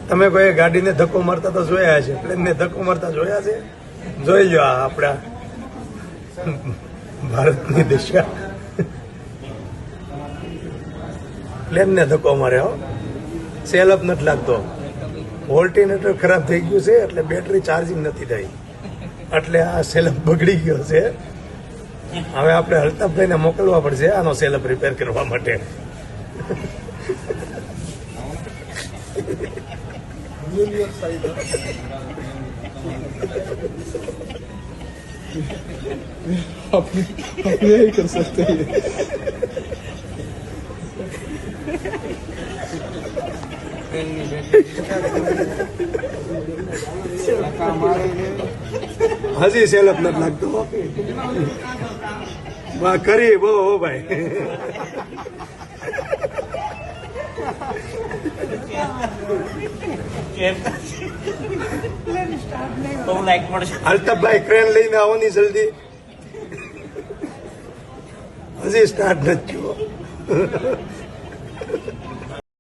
તમે કોઈ ગાડીને ધક્કો મારતા તો જોયા છે, પ્લેનને ધક્કો મારતા જોયા છે? જોઈ લો આ આપણા ભારતની દિશા પ્લેનને ધક્કો મારે. હો, સેલઅપ નથી લાગતો. ઓલ્ટરનેટર ખરાબ થઈ ગયું છે એટલે બેટરી ચાર્જિંગ નથી થઈ, એટલે આ સેલઅપ બગડી ગયો છે. હવે આપણે અલ્તાફભાઈને મોકલવા પડશે આનો સેલઅપ રિપેર કરવા માટે. अपने ही कर सकते हैं. હજી સેલઅપ નથી લાગતો. કરી બહુ હો ભાઈ. અલ્તાફભાઈ ક્રેન લઈને આવો ની જલ્દી. હજી સ્ટાર્ટ નથી થયો.